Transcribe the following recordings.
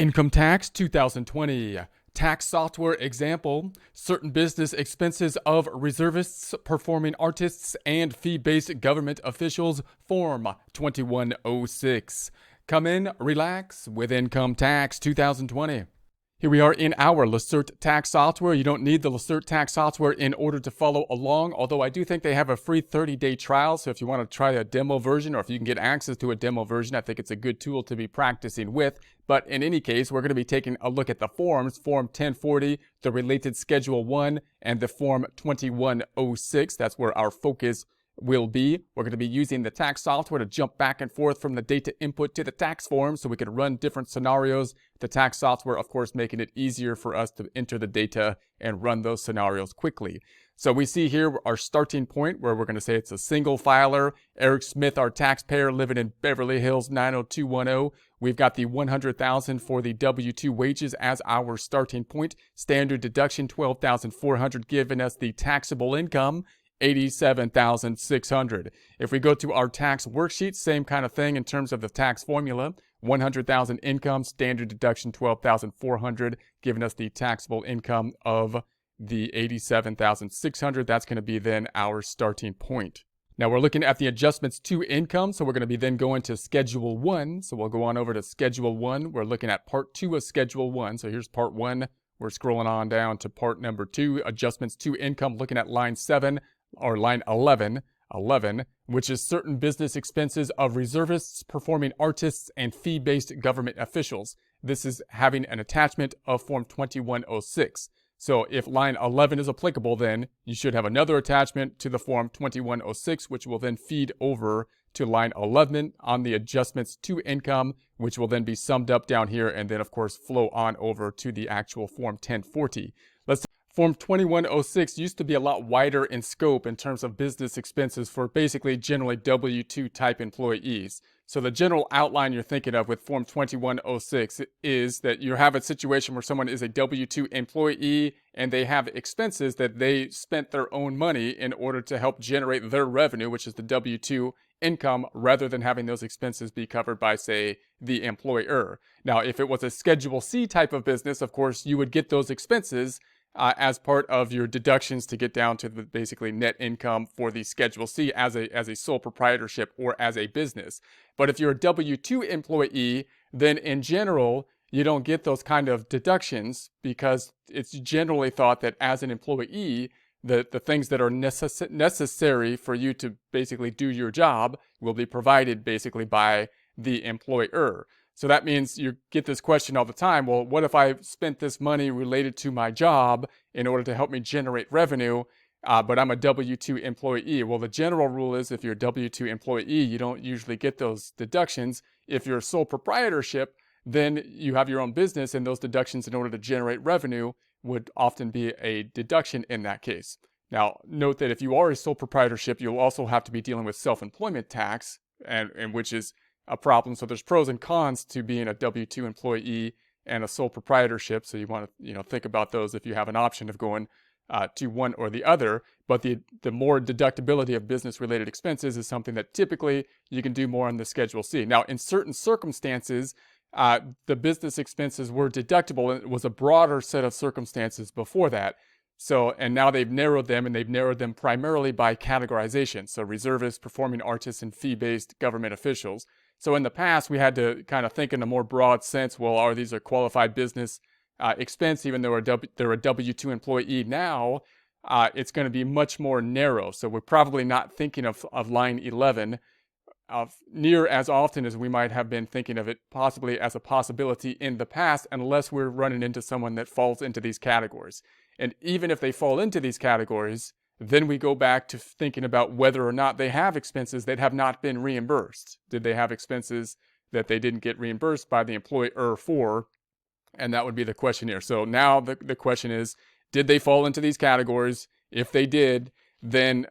Income Tax 2020. Tax software example. Certain business expenses of reservists, performing artists, and fee-based government officials. Form 2106. Come in, relax with Income Tax 2020. Here we are in our Lacerte tax software. You don't need the Lacerte tax software in order to follow along, although I do think they have a free 30-day trial. So if you want to try a demo version, or if you can get access to a demo version, I think it's a good tool to be practicing with. But in any case, we're going to be taking a look at the forms, Form 1040, the related Schedule 1, and the Form 2106. That's where our focus will be. We're going to be using the tax software to jump back and forth from the data input to the tax form so we could run different scenarios. The tax software, of course, making it easier for us to enter the data and run those scenarios quickly. So we see here our starting point where we're going to say it's a single filer. Eric Smith, our taxpayer living in Beverly Hills 90210. We've got the $100,000 for the W-2 wages as our starting point. Standard deduction $12,400, giving us the taxable income $87,600. If we go to our tax worksheet, same kind of thing in terms of the tax formula. $100,000 income, standard deduction $12,400, giving us the taxable income of the $87,600. That's going to be then our starting point. Now we're looking at the adjustments to income, so we're going to be then going to Schedule 1. So we'll go on over to Schedule 1. We're looking at Part 2 of Schedule 1. So here's Part 1. We're scrolling on down to Part number 2, adjustments to income, looking at line 7. Or line 11, which is certain business expenses of reservists, performing artists, and fee-based government officials. This is having an attachment of Form 2106. So if line 11 is applicable, then you should have another attachment to the Form 2106, which will then feed over to line 11 on the adjustments to income, which will then be summed up down here, and then, of course, flow on over to the actual Form 1040. Form 2106 used to be a lot wider in scope in terms of business expenses for basically generally W-2 type employees. So the general outline you're thinking of with Form 2106 is that you have a situation where someone is a W-2 employee and they have expenses that they spent their own money in order to help generate their revenue, which is the W-2 income, rather than having those expenses be covered by, say, the employer. Now, if it was a Schedule C type of business, of course, you would get those expenses as part of your deductions to get down to the basically net income for the Schedule C as a sole proprietorship or as a business. But if you're a W-2 employee, then in general, you don't get those kind of deductions because it's generally thought that as an employee, the things that are necessary for you to basically do your job will be provided basically by the employer. So that means you get this question all the time. Well, what if I spent this money related to my job in order to help me generate revenue, but I'm a W-2 employee? Well, the general rule is if you're a W-2 employee, you don't usually get those deductions. If you're a sole proprietorship, then you have your own business, and those deductions in order to generate revenue would often be a deduction in that case. Now, note that if you are a sole proprietorship, you'll also have to be dealing with self-employment tax, and which is a problem. So there's pros and cons to being a W-2 employee and a sole proprietorship. So you want to, think about those if you have an option of going to one or the other. But the more deductibility of business-related expenses is something that typically you can do more on the Schedule C. Now, in certain circumstances, the business expenses were deductible, and it was a broader set of circumstances before that. So, and now they've narrowed them, and they've narrowed them primarily by categorization. So reservists, performing artists, and fee-based government officials. So in the past, we had to kind of think in a more broad sense, well, are these a qualified business expense, even though they're a W-2 employee? Now, it's going to be much more narrow. So we're probably not thinking of line 11 near as often as we might have been thinking of it possibly as a possibility in the past, unless we're running into someone that falls into these categories. And even if they fall into these categories, then we go back to thinking about whether or not they have expenses that have not been reimbursed. Did they have expenses that they didn't get reimbursed by the employer for? And that would be the question here. So now the question is, did they fall into these categories? If they did, then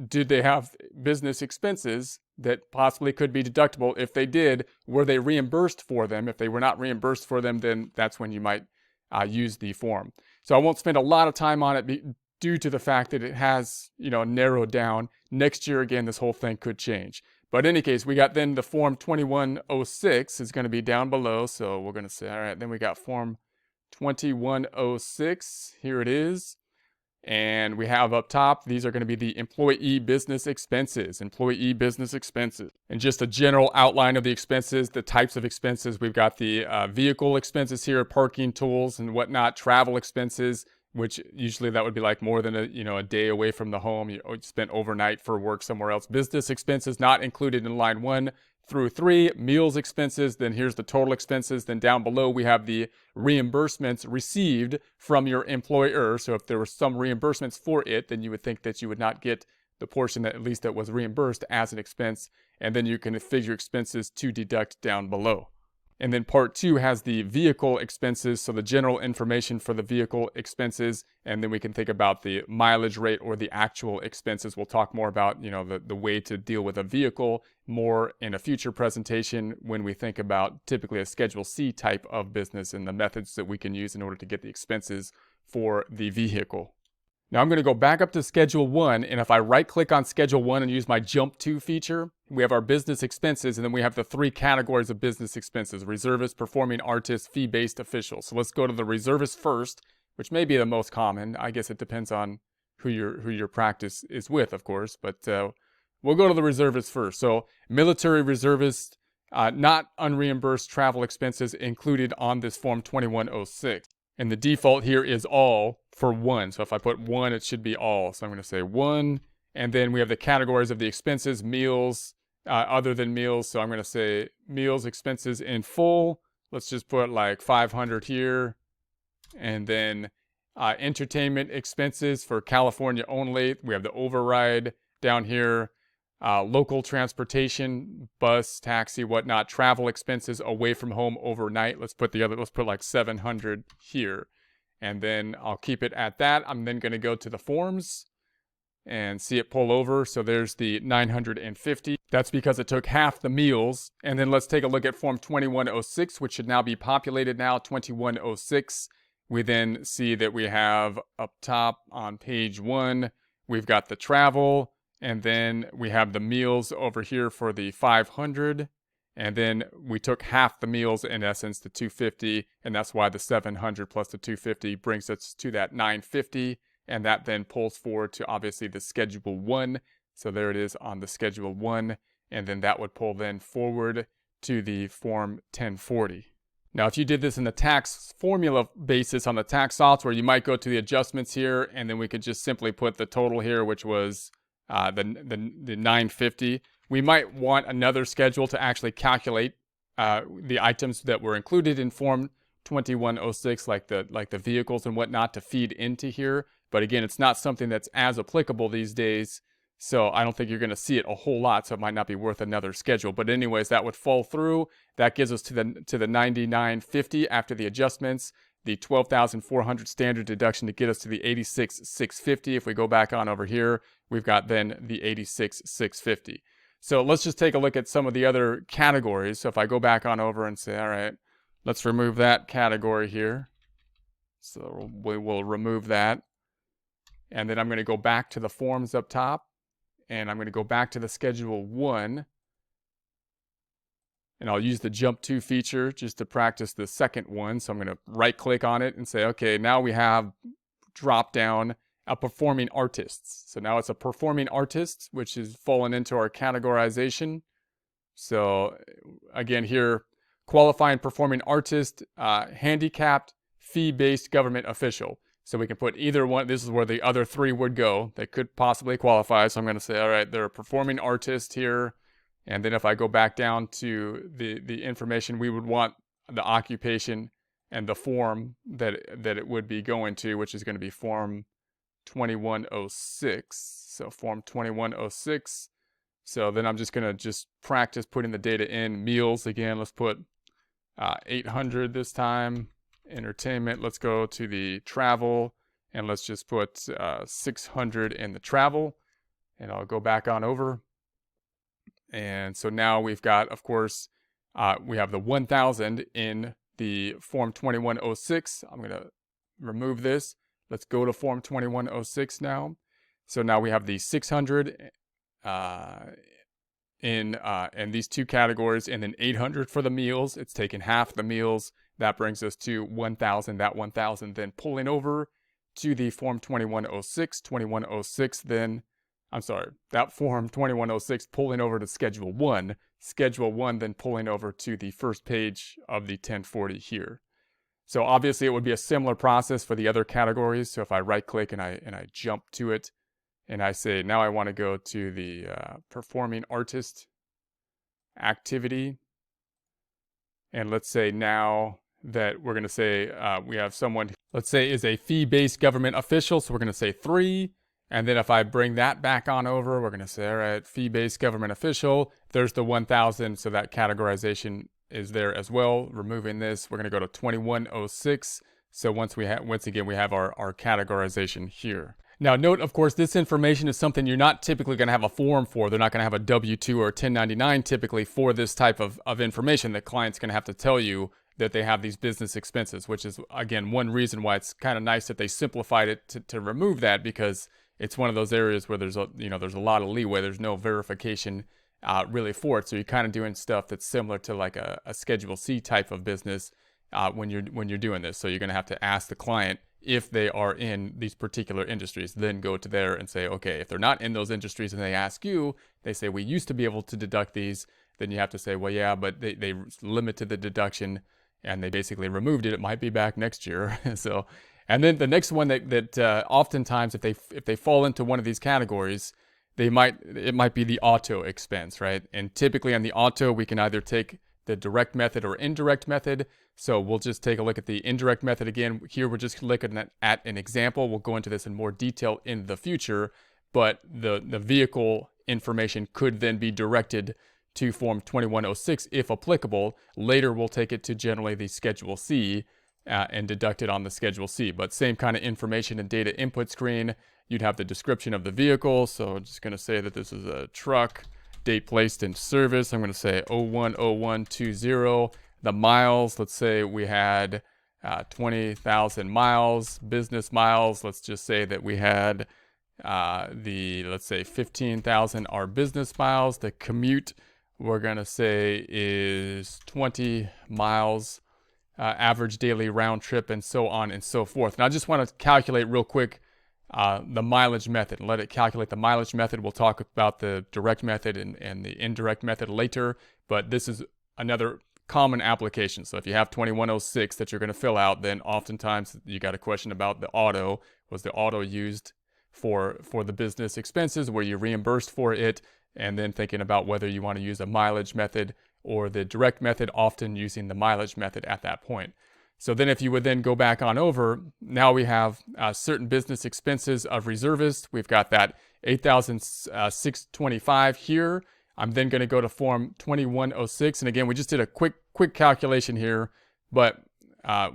did they have business expenses that possibly could be deductible? If they did, were they reimbursed for them? If they were not reimbursed for them, then that's when you might use the form. So I won't spend a lot of time on it due to the fact that it has, narrowed down. Next year, again, this whole thing could change. But in any case, we got then the form 2106 is going to be down below. So we're going to say, all right, then we got form 2106. Here it is. And we have up top, these are going to be the employee business expenses, And just a general outline of the expenses, the types of expenses. We've got the vehicle expenses here, parking, tools, and whatnot, travel expenses, which usually that would be like more than a day away from the home. You spent overnight for work somewhere else. Business expenses not included in line 1 through 3, meals expenses, then here's the total expenses. Then down below we have the reimbursements received from your employer. So if there were some reimbursements for it, then you would think that you would not get the portion that at least that was reimbursed as an expense. And then you can figure expenses to deduct down below. And then part 2 has the vehicle expenses, so the general information for the vehicle expenses, and then we can think about the mileage rate or the actual expenses. We'll talk more about, the way to deal with a vehicle more in a future presentation when we think about typically a Schedule C type of business and the methods that we can use in order to get the expenses for the vehicle. Now I'm going to go back up to Schedule 1, and if I right-click on Schedule 1 and use my Jump To feature, we have our business expenses, and then we have the 3 categories of business expenses: reservists, performing artists, fee-based officials. So let's go to the reservists first, which may be the most common. I guess it depends on who your practice is with, of course, but we'll go to the reservists first. So military reservists, not unreimbursed travel expenses included on this Form 2106. And the default here is all for 1. So if I put 1, it should be all. So I'm going to say 1. And then we have the categories of the expenses: meals, other than meals. So I'm going to say meals expenses in full. Let's just put like 500 here. And then entertainment expenses for California only. We have the override down here. Local transportation, bus, taxi, whatnot, travel expenses away from home overnight. Let's put like 700 here. And then I'll keep it at that. I'm then going to go to the forms and see it pull over. So there's the 950. That's because it took half the meals. And then let's take a look at Form 2106, which should now be populated now, 2106. We then see that we have up top on page 1, we've got the travel. And then we have the meals over here for the 500. And then we took half the meals, in essence, the 250. And that's why the 700 plus the 250 brings us to that 950. And that then pulls forward to obviously the Schedule 1. So there it is on the Schedule 1. And then that would pull then forward to the Form 1040. Now, if you did this in the tax formula basis on the tax software, you might go to the adjustments here. And then we could just simply put the total here, which was the 950. We might want another schedule to actually calculate the items that were included in Form 2106, like the vehicles and whatnot, to feed into here. But again, it's not something that's as applicable these days, so I don't think you're going to see it a whole lot. So it might not be worth another schedule. But anyways, that would fall through. That gives us to the 9950 after the adjustments. The 12,400 standard deduction to get us to the 86,650. If we go back on over here, we've got then the 86,650. So let's just take a look at some of the other categories. So if I go back on over and say, all right, let's remove that category here. So we will remove that. And then I'm going to go back to the forms up top. And I'm going to go back to the Schedule 1. And I'll use the Jump To feature just to practice the second one. So I'm going to right click on it and say, okay, now we have drop down a performing artists. So now it's a performing artist, which is fallen into our categorization. So again here, qualifying performing artist, handicapped, fee-based government official. So we can put either one. This is where the other 3 would go. They could possibly qualify. So I'm going to say, all right, they're a performing artist here. And then if I go back down to the information, we would want the occupation and the form that it would be going to, which is going to be Form 2106. So Form 2106. So then I'm just going to practice putting the data in. Meals, again, let's put 800 this time. Entertainment, let's go to the travel. And let's just put 600 in the travel. And I'll go back on over. And so now we've got, of course, we have the 1,000 in the Form 2106. I'm going to remove this. Let's go to Form 2106 now. So now we have the 600 in these two categories, and then 800 for the meals. It's taking half the meals. That brings us to 1,000. That 1,000 then pulling over to the form 2106. 2106 then, I'm sorry, that form 2106 pulling over to Schedule 1. Schedule 1 then pulling over to the first page of the 1040 here. So obviously it would be a similar process for the other categories. So if I right click and I jump to it and I say, now I want to go to the performing artist activity. And let's say now that we're going to say we have someone, let's say is a fee-based government official. So we're going to say 3. And then if I bring that back on over, we're going to say, all right, fee-based government official, there's the 1,000. So that categorization is there as well. Removing this, we're going to go to 2106. So once again, we have our categorization here. Now note, of course, this information is something you're not typically going to have a form for. They're not going to have a W-2 or a 1099 typically for this type of information. The client's going to have to tell you that they have these business expenses, which is, again, one reason why it's kind of nice that they simplified it to remove that, because it's one of those areas where there's a lot of leeway. There's no verification really for it. So you're kind of doing stuff that's similar to like a Schedule C type of business when you're doing this. So you're going to have to ask the client if they are in these particular industries, then go to there and say, okay, if they're not in those industries and they ask you, they say, we used to be able to deduct these, then you have to say, well, yeah, but they limited the deduction and they basically removed it. It might be back next year. So, and then the next one that oftentimes if they fall into one of these categories, it might be the auto expense, right? And typically on the auto, we can either take the direct method or indirect method. So we'll just take a look at the indirect method again. Here we're just looking at an example. We'll go into this in more detail in the future, but the vehicle information could then be directed to Form 2106 if applicable. Later we'll take it to generally the Schedule C and deduct it on the Schedule C. But same kind of information and data input screen. You'd have the description of the vehicle. So I'm just going to say that this is a truck, date placed in service. I'm going to say 010120. The miles, let's say we had 20,000 miles, business miles. Let's just say that we had let's say 15,000 are business miles. The commute, we're going to say is 20 miles, average daily round trip, and so on and so forth. And I just want to calculate real quick the mileage method and let it calculate the mileage method. We'll talk about the direct method and the indirect method later, but this is another common application. So if you have 2106 that you're going to fill out, then oftentimes you got a question about the auto. Was the auto used for the business expenses? Were you reimbursed for it? And then thinking about whether you want to use a mileage method or the direct method, often using the mileage method at that point. So then if you would then go back on over, now we have certain business expenses of reservists. We've got that 8,625 here. I'm then going to go to Form 2106. And again, we just did a quick calculation here, but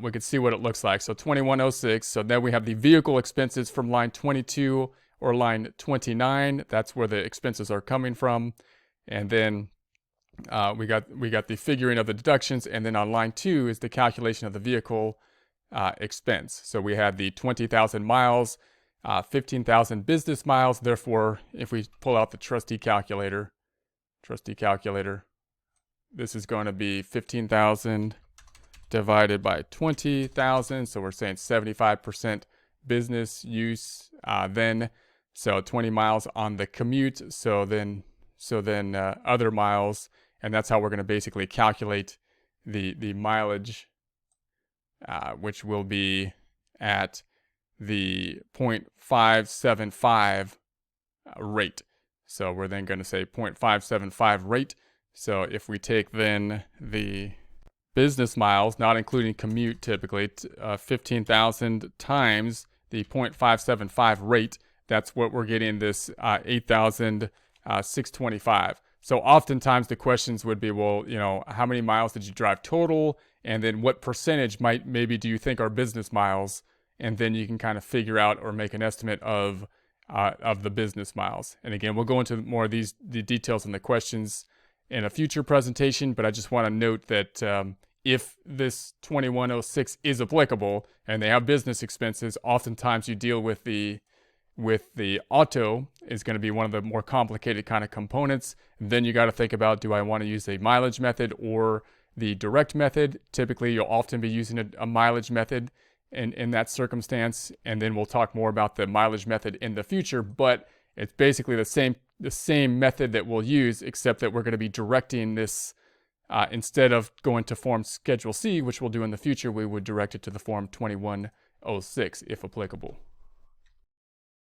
we could see what it looks like. So 2106. So then we have the vehicle expenses from line 22 or line 29. That's where the expenses are coming from. And then we got the figuring of the deductions. And then on line 2 is the calculation of the vehicle expense. So we had the 20,000 miles, 15,000 business miles. Therefore, if we pull out the trusty calculator, this is going to be 15,000 divided by 20,000. So we're saying 75% business use then. So 20 miles on the commute. So then other miles. And that's how we're going to basically calculate the mileage, which will be at the 0.575 rate. So we're then going to say 0.575 rate. So if we take then the business miles, not including commute typically, 15,000 times the 0.575 rate, that's what we're getting this 8,625. So oftentimes the questions would be, well, how many miles did you drive total? And then what percentage maybe do you think are business miles? And then you can kind of figure out or make an estimate of the business miles. And again, we'll go into more of the details in the questions in a future presentation, but I just want to note that if this 2106 is applicable and they have business expenses, oftentimes you deal with the with the auto is going to be one of the more complicated kind of components. Then you got to think about, do I want to use a mileage method or the direct method? Typically, you'll often be using a mileage method in that circumstance, and then we'll talk more about the mileage method in the future, but it's basically the same method that we'll use, except that we're going to be directing this, instead of going to form Schedule C, which we'll do in the future, we would direct it to the form 2106 if applicable.